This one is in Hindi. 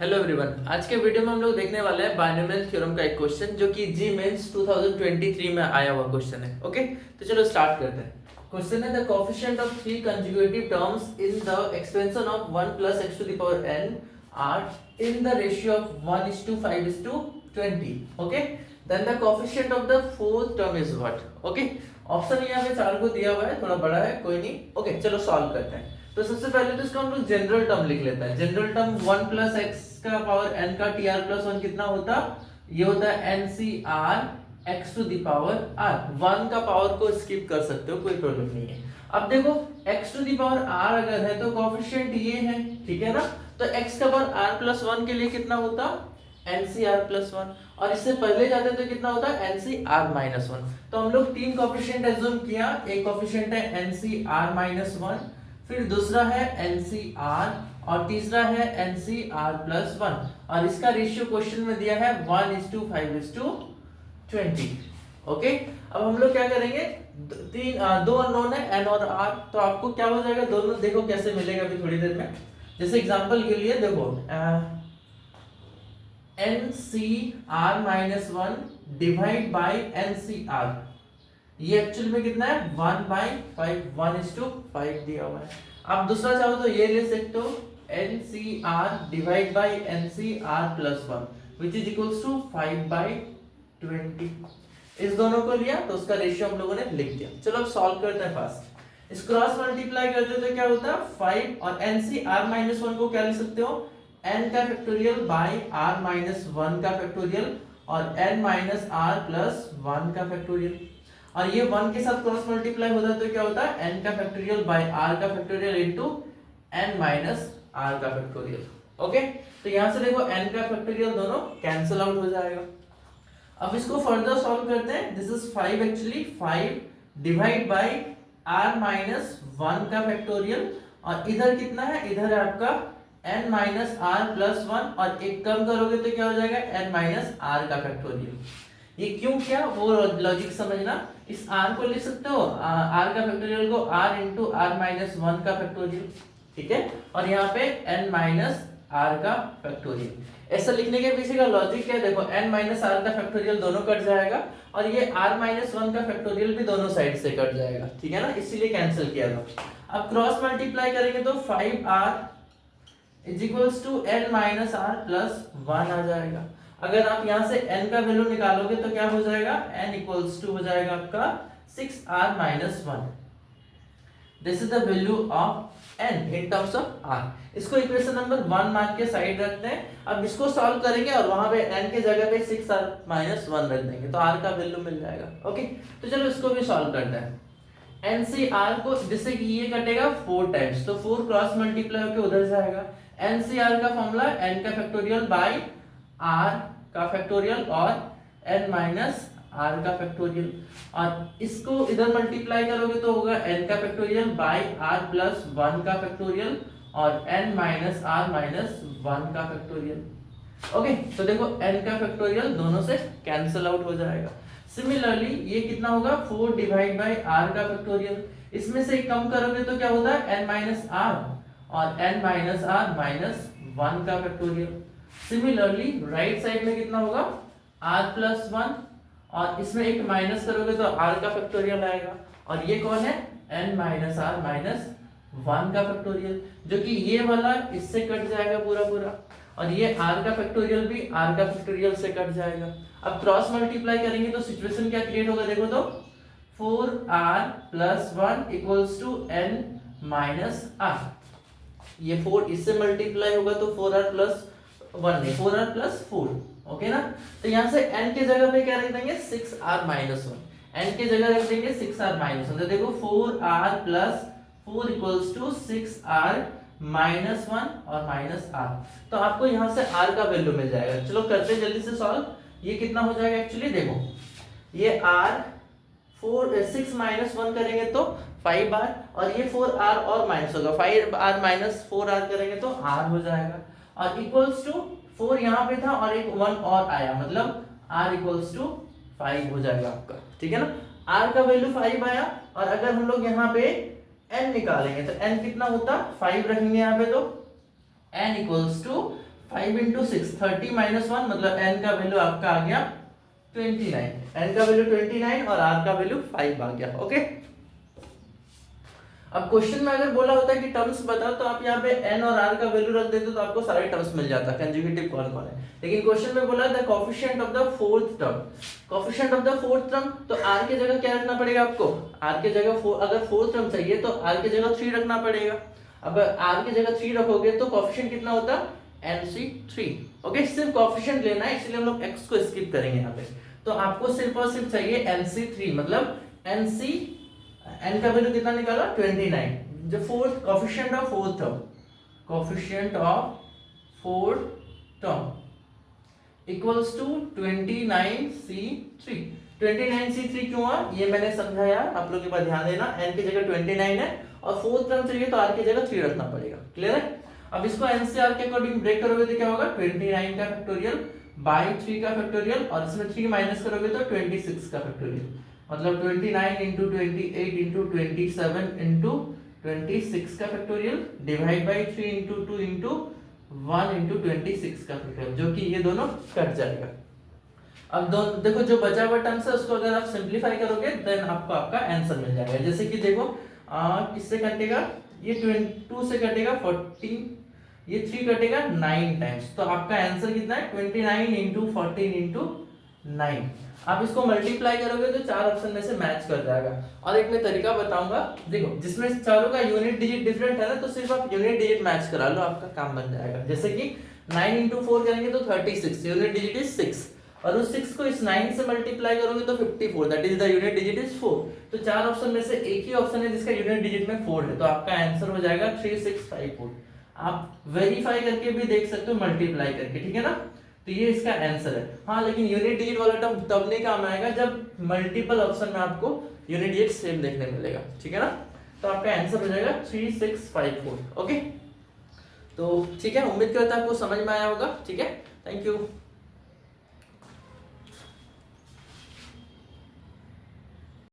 हेलो एवरीवन, आज के वीडियो में हम लोग देखने वाले हैं बाइनोमियल थ्योरम का एक क्वेश्चन जो कि जी मेंस 2023 में आया हुआ क्वेश्चन है। ओके, तो चलो स्टार्ट करते हैं। क्वेश्चन है the coefficient of three consecutive terms in the expansion of 1 plus x to the power n are in the ratio of 1:5:20। Okay, then the coefficient of the fourth term is what. Okay, option यहाँ पे 4 को दिया हुआ है, थोड़ा बड़ा है, कोई नहीं। ओके, चलो सॉल्व करते हैं। तो सबसे पहले तो इसका हम लोग जनरल टर्म लिख लेते हैं। जनरल टर्म 1 प्लस x का पावर n का tr प्लस 1 कितना होता, ये होता है ncr x to the power r। 1 का पावर को स्किप कर सकते हो, कोई प्रॉब्लम नहीं है। अब देखो x to the power r अगर है तो कोएफिशिएंट ये है, ठीक है ना। तो x का पावर r प्लस 1 के लिए कितना होता, ncr प्लस 1, और इससे पहले जाते तो कितना होता ncr माइनस 1। तो हम लोग तीन कोएफिशिएंट एज्यूम किया। एक कोएफिशिएंट है ncr माइनस 1, फिर दूसरा है ncr और तीसरा है ncr प्लस 1, और इसका रेशियो क्वेश्चन में दिया है 1:5:20। ओके, अब हम लोग क्या करेंगे, दो अननोन है n और r, तो आपको क्या हो जाएगा, दोनों देखो कैसे मिलेगा अभी थोड़ी देर में। जैसे एग्जांपल के लिए देखो ncr minus 1 divide by ncr, ये एक्चुअल में कितना है 1/5, 1:5 दिया हुआ है। आप दूसरा चाहो तो ये ले सकते हो ncr divide by ncr plus 1 which is equals to 5/20। इस दोनों को लिया तो उसका रेशियो हम लोगों ने लिख दिया। चलो अब सॉल्व करते हैं फास्ट। इस क्रॉस मल्टीप्लाई करते हो तो क्या होता है 5, और ncr माइनस 1 को क्या लिख सकते हो, n का फैक्टोरियल बाई r माइनस 1 का फैक्टोरियल, और n माइनस r प्लस 1 का फैक्टोरियल। और ये 1 के साथ क्रॉस मल्टीप्लाई होता है तो क्या होता है n का फैक्टोरियल बाय r का factorial into n minus r का फैक्टोरियल। ओके, तो यहां से देखो n का फैक्टोरियल दोनों कैंसिल आउट हो जाएगा। अब इसको फर्दर सॉल्व करते हैं। This is 5, actually 5 divide by r minus 1 का फैक्टोरियल, और इधर कितना है, इधर है आपका n माइनस r प्लस 1, और एक कम करोगे तो क्या हो जाएगा n माइनस r का फैक्टोरियल। ये क्यों किया वो लॉजिक समझना। इस r को लिख सकते हो, r का फैक्टोरियल को r इंटू r माइनस 1 का फैक्टोरियल, ठीक है, और यहाँ पे n माइनस r का फैक्टोरियल। ऐसा लिखने के पीछे का लॉजिक क्या है, देखो n माइनस r का फैक्टोरियल दोनों कट जाएगा, और ये r माइनस 1 का फैक्टोरियल भी दोनों साइड से कट जाएगा, ठीक है ना, इसीलिए कैंसिल किया था। अब क्रॉस मल्टीप्लाई करेंगे तो 5r is equals to n minus r plus 1 आ जाएगा। अगर आप यहाँ से n का वैल्यू निकालोगे तो क्या हो जाएगा, n इक्वल्स टू हो जाएगा आपका 6r minus 1। This is the value of n in terms of r। इसको इक्वेशन नंबर 1 मान के साइड रखते हैं। अब इसको सॉल्व करेंगे और वहां पे n के जगह पे 6r माइनस 1 रख देंगे तो r का वैल्यू मिल जाएगा। ओके, तो चलो इसको भी सॉल्व करते हैं। ncr को जिससे कि ये कटेगा 4 टाइम्स, तो 4 क्रॉस मल्टीप्लाई होकर उधर जाएगा। ncr का फॉर्मूला n का फैक्टोरियल बाय r का फैक्टोरियल और n माइनस r का फैक्टोरियल, और इसको इधर मल्टीप्लाई करोगे तो होगा n का फैक्टोरियल बाय r प्लस 1 का फैक्टोरियल और n माइनस r माइनस 1 का फैक्टोरियल। ओके, तो देखो n का फैक्टोरियल दोनों से कैंसिल आउट हो जाएगा। सिमिलरली ये कितना होगा 4 डिवाइड बाय r का फैक्टोरियल, इसमें से कम करोगे तो क्या होता है n माइनस r और n माइनस r माइनस 1 का फैक्टोरियल। सिमिलरली राइट साइड में कितना होगा r प्लस 1, और इसमें एक माइनस करोगे तो r का फैक्टोरियल आएगा, और ये कौन है n माइनस r माइनस 1 का फैक्टोरियल, जो कि ये वाला इससे कट जाएगा पूरा पूरा, और ये r का फैक्टोरियल भी r का फैक्टोरियल से कट जाएगा। अब क्रॉस मल्टीप्लाई करेंगे तो सिचुएशन क्या क्रिएट होगा, देखो तो 4r plus 1 equals to n minus r। ये 4 इससे मल्टीप्लाई होगा तो 4r प्लस 1 नहीं 4r प्लस 4। ओके ना, तो यहाँ से n के जगह पे क्या रख देंगे 6r माइनस 1, n के जगह रख देंगे 6r माइनस 1। तो देखो 4r plus 4 equals to 6r minus 1 और माइनस r, तो आपको यहाँ से r का वैल्यू मिल जाएगा। चलो करते हैं जल्दी से सॉल्व। ये कितना हो जाएगा, एक्चुअली देखो ये r 6 माइनस 1 करेंगे तो 5r, और ये 4r और माइनस होगा 5r माइनस 4r करेंगे तो r हो जाएगा, और इक्वल्स टू 4 यहाँ पे था और एक 1 और आया, मतलब r इक्वल्स टू 5 हो जाएगा आपका, ठीक है ना। r का वैल्यू 5 आया, और अगर हम लोग यहाँ पे n निकालेंगे तो n कितना होता 5 रखेंगे यहाँ पे तो n equals to 5 into 6 30 minus 1 मतलब n का वैल्यू आपका आ गया 29, n का वैल्यू 29 और r का वैल्यू 5 आ गया। ओके, अब क्वेश्चन में अगर बोला होता है कि टर्म्स बताओ तो आप यहाँ पे n और r का वैल्यू रख देते तो आपको सारे टर्म्स मिल जाता कंजुगेटिव कौन कौन है। लेकिन क्वेश्चन में बोला the coefficient of the fourth term, coefficient of the fourth term, तो r की जगह क्या रखना पड़ेगा आपको, r की जगह अगर फोर्थ टर्म चाहिए तो r की जगह 3 रखना पड़ेगा। अब r की जगह 3 रखोगे तो कोएफिशिएंट कितना होता nc3। ओके, सिर्फ कोएफिशिएंट लेना है इसलिए हम लोग x को स्किप करेंगे यहाँ पे। तो आपको सिर्फ और सिर्फ चाहिए nc3 मतलब nc, n का वैल्यू कितना निकाला 29, जो fourth coefficient of fourth term, coefficient of fourth term equals to 29c3। 29c3 क्यों हुआ ये मैंने समझाया, आप लोग एक बार ध्यान देना। n की जगह 29 है और फोर्थ टर्म चाहिए तो r की जगह 3 रखना पड़ेगा। क्लियर है? अब इसको n से r के अकॉर्डिंग ब्रेक करोगे तो क्या होगा 29 का फैक्टोरियल बाय 3 का फैक्टोरियल और इसमें 3 माइनस करोगे तो 26 का फैक्टोरियल, मतलब 29 इंटू 28 इंटू 27 इंटू 26 का factorial divide by 3 into 2 into 1 into 26 का फैक्टोरियल, जो कि ये दोनों कट जाएगा। अब देखो जो बचा हुआ टर्म्स है उसको अगर आप सिंपलीफाई करोगे देन आपको आपका आंसर मिल जाएगा। जैसे कि देखो किससे कटेगा, ये 22 से कटेगा 14, ये 3 कटेगा 9 टाइम्स, तो आपका आंसर कितना है 29 इंटू 14 इंटू 9। आप इसको मल्टीप्लाई करोगे तो चार ऑप्शन में से मैच कर जाएगा। और एक मैं तरीका बताऊंगा, देखो जिसमें चारों का यूनिट डिजिट डिफरेंट है ना, तो सिर्फ आप यूनिट डिजिट मैच करा लो, आपका काम बन जाएगा। जैसे कि 9 इंटू 4 करेंगे तो 36, यूनिट डिजिट इज 6, और उस 6 को इस 9 से मल्टीप्लाई करोगे तो 54, that is the unit digit is 4। तो चार ऑप्शन में से एक ही ऑप्शन है जिसका यूनिट डिजिट में 4 है, तो आपका आंसर हो जाएगा 3654। आप वेरीफाई करके भी देख सकते हो मल्टीप्लाई करके, ठीक है ना। तो ये इसका आंसर है। हाँ, लेकिन यूनिट डिजिट वाला टर्म तब नहीं काम आएगा जब मल्टीपल ऑप्शन में आपको यूनिट डिजिट सेम देखने मिलेगा, ठीक है ना। तो आपका आंसर हो जाएगा 3654। ओके, तो ठीक है, उम्मीद करता हूं आपको समझ में आया होगा। ठीक है, थैंक यू।